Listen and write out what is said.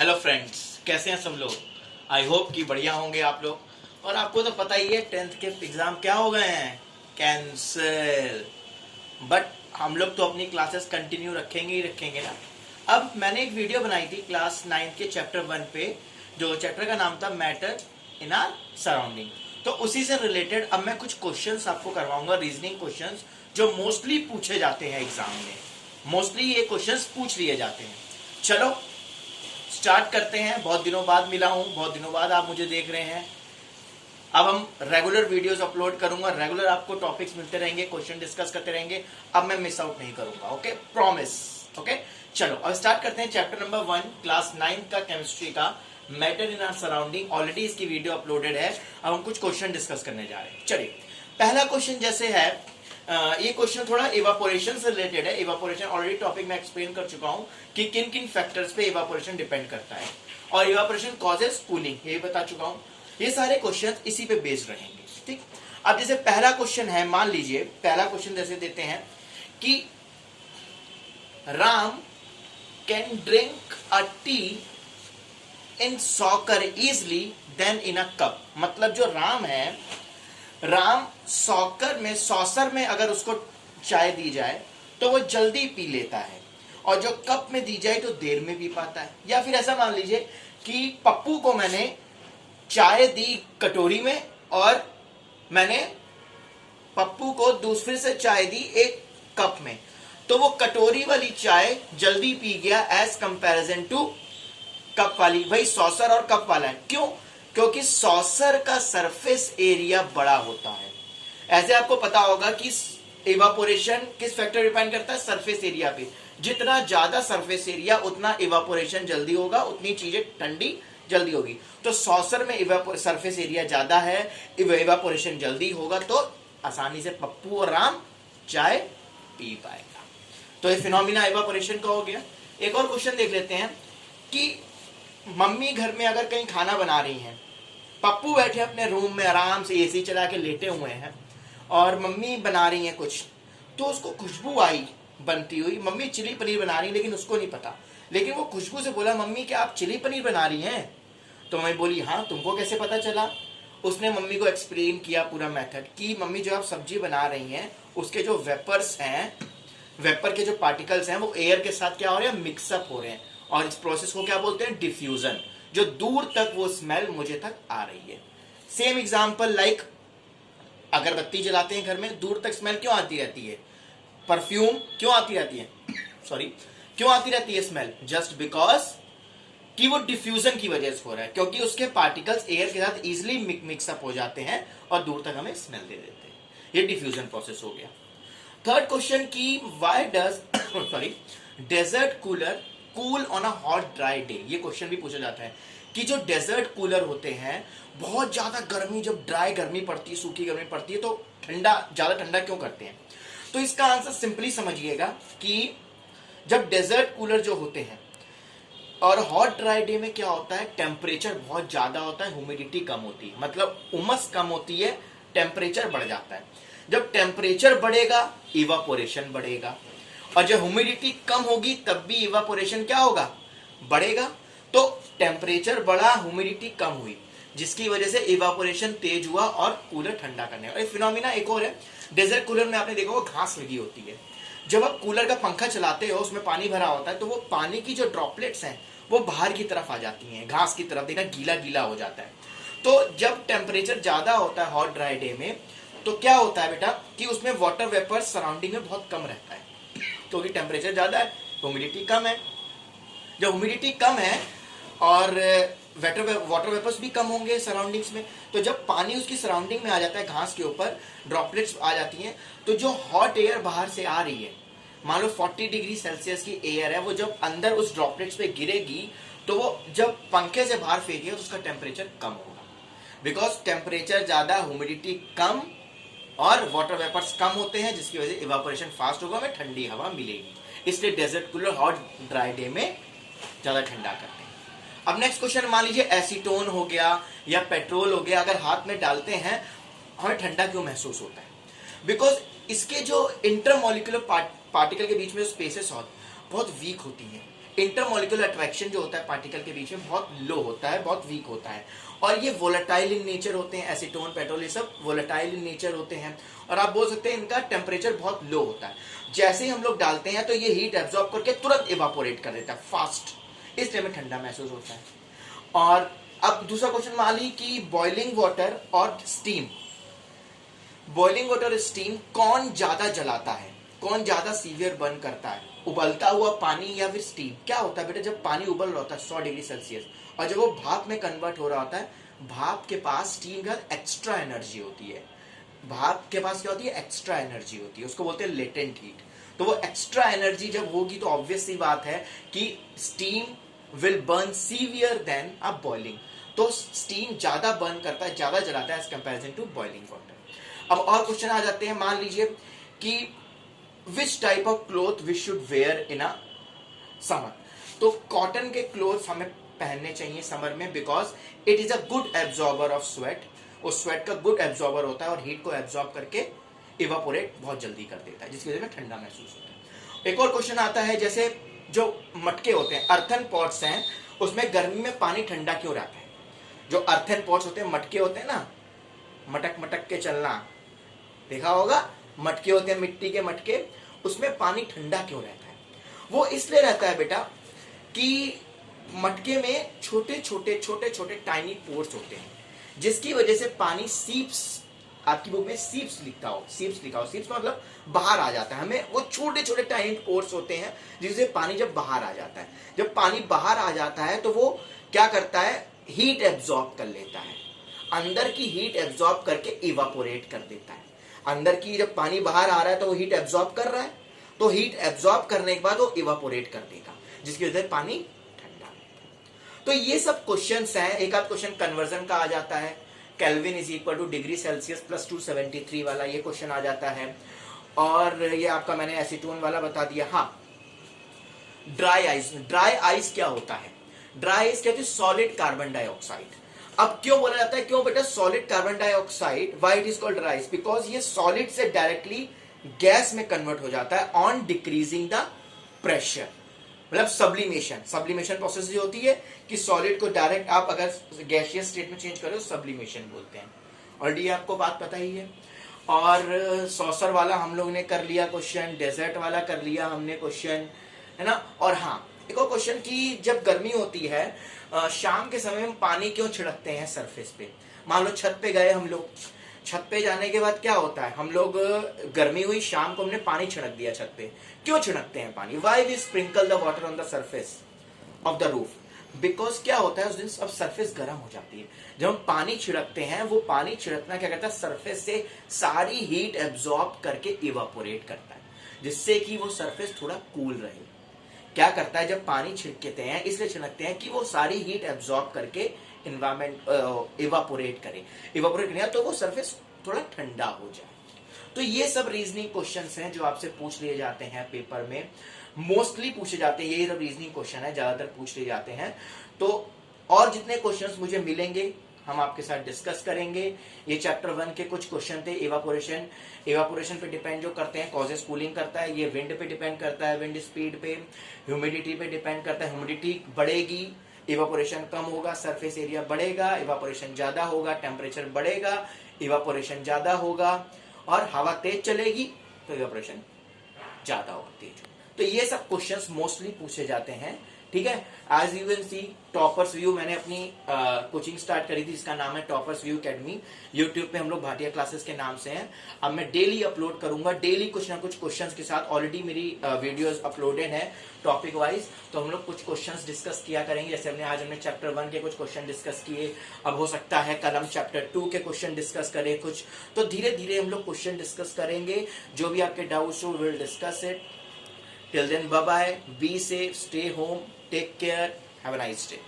Hello friends, कैसे हैं सब लोग। आई होप कि बढ़िया होंगे आप लोग। और आपको तो पता ही है 10th के एग्ज़ाम क्या हो गए हैं, कैंसिल। बट हम लोग तो अपनी क्लासेस कंटिन्यू रखेंगे ही रखेंगे ना। अब मैंने एक वीडियो बनाई थी क्लास 9 के चैप्टर 1 पे, जो चैप्टर का नाम था मैटर इन आर सराउंडिंग। तो उसी से रिलेटेड अब मैं कुछ क्वेश्चंस आपको करवाऊंगा, रीजनिंग क्वेश्चंस जो मोस्टली पूछे जाते हैं एग्जाम में। मोस्टली ये क्वेश्चंस पूछ लिए जाते हैं। चलो स्टार्ट करते हैं। बहुत दिनों बाद मिला हूं, बहुत दिनों बाद आप मुझे देख रहे हैं। अब हम रेगुलर वीडियोस अपलोड करूंगा, रेगुलर आपको टॉपिक्स मिलते रहेंगे, क्वेश्चन डिस्कस करते रहेंगे। अब मैं मिस आउट नहीं करूंगा, ओके, प्रॉमिस। ओके, चलो अब स्टार्ट करते हैं चैप्टर नंबर 1 क्लास 9 का केमिस्ट्री का matter in our surrounding. Already इसकी वीडियो अपलोडेड है। अब हम कुछ क्वेश्चन डिस्कस करने जा रहे हैं। चलिए, पहला क्वेश्चन जैसे है, ये क्वेश्चन थोड़ा इवापोरेशन से रिलेटेड है। इवापोरेशन ऑलरेडी टॉपिक में एक्सप्लेन कर चुका हूं कि किन किन फैक्टर्स पे इवापोरेशन डिपेंड करता है, और इवापोरेशन कॉजेस कूलिंग, ये बता चुका हूं। ये सारे क्वेश्चन इसी पे बेस्ड रहेंगे, ठीक। अब जैसे पहला क्वेश्चन है, मान लीजिए पहला क्वेश्चन जैसे देते हैं कि Ram can drink a tea in saucer easily then in a cup. मतलब जो राम है, राम सॉकर में, सॉसर में अगर उसको चाय दी जाए तो वो जल्दी पी लेता है, और जो कप में दी जाए तो देर में पी पाता है। या फिर ऐसा मान लीजिए कि पप्पू को मैंने चाय दी कटोरी में, और मैंने पप्पू को दूसरे से चाय दी एक कप में, तो वो कटोरी वाली चाय जल्दी पी गया एज कंपैरिजन टू कप वाली। भाई सॉसर और कप वाला है, क्यों? क्योंकि सॉसर का सरफेस एरिया बड़ा होता है। ऐसे आपको पता होगा कि इवापोरेशन किस फैक्टर डिपेंड करता है, सरफेस एरिया पे। जितना ज्यादा सरफेस एरिया उतना इवापोरेशन जल्दी होगा, उतनी चीजें ठंडी जल्दी होगी। तो सॉसर में सरफेस एरिया ज्यादा है, इवापोरेशन जल्दी होगा, तो आसानी से पप्पू और राम चाय पी पाएगा। तो ये फिनोमिना इवापोरेशन का हो गया। एक और क्वेश्चन देख लेते हैं कि मम्मी घर में अगर कहीं खाना बना रही हैं, पप्पू बैठे अपने रूम में आराम से एसी चला के लेटे हुए हैं, और मम्मी बना रही हैं कुछ, तो उसको खुशबू आई बनती हुई। मम्मी चिली पनीर बना रही, लेकिन उसको नहीं पता, लेकिन वो खुशबू से बोला, मम्मी क्या आप चिली पनीर बना रही हैं? तो मम्मी बोली, हाँ, तुमको कैसे पता चला? उसने मम्मी को एक्सप्लेन किया पूरा मेथड कि मम्मी जो आप सब्जी बना रही हैं, उसके जो वेपर्स हैं, वेपर के जो पार्टिकल्स हैं, वो एयर के साथ क्या हो रहे हैं, मिक्सअप हो रहे हैं, और इस प्रोसेस को क्या बोलते हैं, डिफ्यूजन। जो दूर तक वो स्मेल मुझे तक आ रही है। सेम एग्जांपल लाइक अगरबत्ती जलाते हैं घर में, दूर तक स्मेल क्यों आती रहती है, परफ्यूम क्यों आती रहती है सॉरी क्यों आती रहती है स्मेल? जस्ट बिकॉज कि वो डिफ्यूजन की वजह से हो रहा है, क्योंकि उसके पार्टिकल्स एयर के साथ इजिली मिक्सअप हो जाते हैं और दूर तक हमें स्मेल दे देते हैं। ये डिफ्यूजन प्रोसेस हो गया। थर्ड क्वेश्चन की why does desert cooler cool on a hot dry day. ये क्वेश्चन भी पूछा जाता है कि जो डेजर्ट कूलर होते हैं, बहुत ज्यादा गर्मी, जब ड्राई गर्मी पड़ती है, सूखी गर्मी पड़ती है, तो ज्यादा ठंडा क्यों करते हैं? तो इसका आंसर सिंपली समझिएगा कि जब डेजर्ट कूलर जो होते हैं और हॉट ड्राई डे में क्या होता है, टेम्परेचर बहुत ज्यादा होता है, ह्यूमिडिटी कम होती है, मतलब उमस कम होती है, टेम्परेचर बढ़ जाता है। जब टेम्परेचर बढ़ेगा इवापोरेशन बढ़ेगा, और जब ह्यूमिडिटी कम होगी तब भी इवापोरेशन क्या होगा, बढ़ेगा। तो टेम्परेचर बढ़ा, ह्यूमिडिटी कम हुई, जिसकी वजह से इवापोरेशन तेज हुआ और कूलर ठंडा करने का। फिनोमिना एक और है, डेजर्ट कूलर में आपने देखा होगा घास लगी होती है। जब आप कूलर का पंखा चलाते हो, उसमें पानी भरा होता है, तो वो पानी की जो ड्रॉपलेट्स हैं वो बाहर की तरफ आ जाती हैं, घास की तरफ, देखा गीला गीला हो जाता है। तो जब टेम्परेचर ज्यादा होता है हॉट ड्राई डे में, तो क्या होता है बेटा कि उसमें वाटर वेपर सराउंडिंग में बहुत कम रहता है, क्योंकि टेम्परेचर ज्यादा है, ह्यूमिडिटी कम है। जब ह्यूमिडिटी कम है और वाटर वेपर्स भी कम होंगे सराउंडिंग्स में, तो जब पानी उसकी सराउंडिंग में आ जाता है, घास के ऊपर ड्रॉपलेट्स आ जाती हैं, तो जो हॉट एयर बाहर से आ रही है, मान लो 40 डिग्री सेल्सियस की एयर है, वो जब अंदर उस ड्रॉपलेट्स पे गिरेगी, तो वो जब पंखे से बाहर फेंकेगी तो उसका टेम्परेचर कम होगा। बिकॉज टेम्परेचर ज्यादा, ह्यूमिडिटी कम और वाटर वेपर्स कम होते हैं, जिसकी वजह से इवापोरेशन फास्ट होगा, हमें ठंडी हवा मिलेगी। इसलिए desert cooler hot dry day में ज्यादा ठंडा करते हैं। अब नेक्स्ट क्वेश्चन, मान लीजिए एसीटोन हो गया या पेट्रोल हो गया, अगर हाथ में डालते हैं हमें ठंडा क्यों महसूस होता है? बिकॉज इसके जो इंटरमोलिकुलर पार्टिकल के बीच में जो स्पेसेस बहुत वीक होती हैं, इंटरमोलिकुलर अट्रैक्शन जो होता है पार्टिकल के बीच में बहुत लो होता है, बहुत वीक होता है, और ये वोलेटाइल इन नेचर होते हैं। एसीटोन, पेट्रोल, ये सब वोलेटाइल इन नेचर होते हैं, और आप बोल सकते हैं इनका टेम्परेचर बहुत लो होता है। जैसे ही हम लोग डालते हैं तो ये हीट एब्जॉर्ब करके तुरंत इवापोरेट कर देता है फास्ट, इसलिए हमें ठंडा महसूस होता है। और अब दूसरा क्वेश्चन मान ली कि बॉइलिंग वाटर और स्टीम, बॉइलिंग वाटर और स्टीम कौन ज्यादा जलाता है, कौन ज्यादा सीवियर बर्न करता है, उबलता हुआ पानी या फिर स्टीम? क्या होता है बेटा, जब पानी उबल रहा होता है 100 डिग्री सेल्सियस और जब वो भाप में कन्वर्ट हो रहा होता है, भाप के पास स्टीम का एक्स्ट्रा एनर्जी होती है। भाप के पास क्या होती है? एक्स्ट्रा एनर्जी होती है, उसको बोलते हैं लेटेंट हीट। तो वो एक्स्ट्रा एनर्जी जब होगी तो ऑब्वियस सी बात है कि steam will burn severe then a boiling. तो स्टीम ज्यादा बर्न करता है, ज्यादा जलाता है as comparison to boiling water. अब और क्वेश्चन आ जाते हैं, मान लीजिए कि which type of cloth we should wear in a summer. तो कॉटन के क्लोथ हमें पहनने चाहिए समर में, because it is a good absorber of sweat. वो स्वेट का गुड एब्जॉर्बर होता है और हीट को एब्जॉर्ब करके इवापोरेट बहुत जल्दी कर देता है, जिसकी वजह में ठंडा महसूस होता है। एक और क्वेश्चन आता है, जैसे जो मटके होते हैं, अर्थन पॉट्स हैं, उसमें गर्मी में पानी ठंडा क्यों रहता है? जो अर्थन पॉट्स होते हैं, मटके होते हैं ना, मटक मटक के चलना, देखा होगा, मटके होते हैं मिट्टी के मटके, उसमें पानी ठंडा क्यों रहता है? वो इसलिए रहता है बेटा कि मटके में छोटे छोटे टाइनी पोर्स होते हैं, जिसकी वजह से पानी सीप्स, आपकी बुक में सीप्स लिखा हो, सीप्स मतलब बाहर आ जाता है। हमें वो छोटे छोटे टाइनी पोर्स होते हैं जिससे पानी जब बाहर आ जाता है, जब पानी बाहर आ जाता है तो वो क्या करता है? हीट एब्जॉर्ब कर लेता है, अंदर की हीट एब्जॉर्ब करके इवापोरेट कर देता है। अंदर की जब पानी बाहर आ रहा है तो वो हीट एब्जॉर्ब कर रहा है, तो हीट एब्जॉर्ब करने के बाद वो इवापोरेट कर देगा, जिसकी वजह से पानी ठंडा। तो ये सब क्वेश्चंस हैं। एक आध क्वेश्चन कन्वर्जन का आ जाता है, kelvin is equal two degree Celsius plus 273 वाला ये क्वेश्चन आ जाता है। और ये आपका मैंने एसीटोन वाला बता दिया। हाँ, ड्राई आइस, ड्राई आइस क्या होता है? ड्राई आइस क्या होती है? Solid carbon dioxide. अब क्यों बोला जाता है, क्यों बेटा solid carbon dioxide? Why it is called dry ice? Because ये सॉलिड से डायरेक्टली गैस में कन्वर्ट हो जाता है ऑन डिक्रीजिंग द प्रेशर, मतलब सब्लिमेशन प्रोसेस ये होती है कि सॉलिड को डायरेक्ट आप अगर गैसियस स्टेट में चेंज करो, सब्लिमेशन बोलते हैं। ऑलरेडी आपको बात पता ही है। और सॉसर वाला हम लोग ने कर लिया क्वेश्चन, डेजर्ट वाला कर लिया हमने क्वेश्चन, है ना। और हाँ, एक और क्वेश्चन कि जब गर्मी होती है शाम के समय में पानी क्यों छिड़कते हैं सरफेस पे? मान लो छत पे गए हम लोग, छत पे जाने के बाद क्या होता है, हम लोग गर्मी हुई, शाम को हमने पानी छिड़क दिया छत पे। क्यों छिड़कते हैं पानी? Why we sprinkle the water on the surface of the roof? Because क्या होता है, उस दिन अब सरफेस गर्म हो जाती है। जब हम पानी छिड़कते हैं, वो पानी छिड़कना क्या करता है, सरफेस से सारी हीट एब्जॉर्ब करके इवापोरेट करता है, जिससे कि वो सरफेस थोड़ा कूल रहे। क्या करता है, जब पानी छिड़कते हैं इसलिए छिड़कते हैं कि वो सारी हीट एब्जॉर्ब करके इन्वायरमेंट इवापोरेट करे तो वो सरफेस थोड़ा ठंडा हो जाए। तो ये सब रीजनिंग क्वेश्चंस हैं जो आपसे पूछ लिए जाते हैं पेपर में, मोस्टली पूछे जाते हैं। यही सब रीजनिंग क्वेश्चन है, ज्यादातर पूछ लिए जाते हैं। तो और जितने क्वेश्चंस मुझे मिलेंगे हम आपके साथ डिस्कस करेंगे। ये चैप्टर 1 के कुछ क्वेश्चन थे। इवापोरेशन पे डिपेंड जो करते हैं, कॉजेस कूलिंग करता है, ये विंड पे डिपेंड करता है, विंड स्पीड पे, ह्यूमिडिटी पे डिपेंड करता है। ह्यूमिडिटी बढ़ेगी, इवापोरेशन कम होगा, सरफेस एरिया बढ़ेगा, इवापोरेशन ज्यादा होगा, टेम्परेचर बढ़ेगा, इवापोरेशन ज्यादा होगा, और हवा तेज चलेगी तो इवापोरेशन ज्यादा होगा, तेज। तो ये सब क्वेश्चंस मोस्टली पूछे जाते हैं, ठीक है। As you will see, toppers view मैंने अपनी कोचिंग स्टार्ट करी थी, जिसका नाम है टॉपर्स व्यू एकेडमी। यूट्यूब पे हम लोग भाटिया क्लासेस के नाम से हैं। अब मैं डेली अपलोड करूंगा, डेली कुछ ना कुछ क्वेश्चंस के साथ। ऑलरेडी मेरी वीडियोस अपलोडेड है टॉपिक वाइज, तो हम लोग कुछ क्वेश्चंस डिस्कस किया करेंगे। जैसे हमने चैप्टर 1 के कुछ क्वेश्चन डिस्कस किए, अब हो सकता है कल हम चैप्टर 2 के क्वेश्चन डिस्कस करें कुछ। तो धीरे धीरे हम लोग क्वेश्चन डिस्कस करेंगे, जो भी आपके डाउट्स हो will discuss it. Till then, bye bye, be safe, stay home, take care, have a nice day.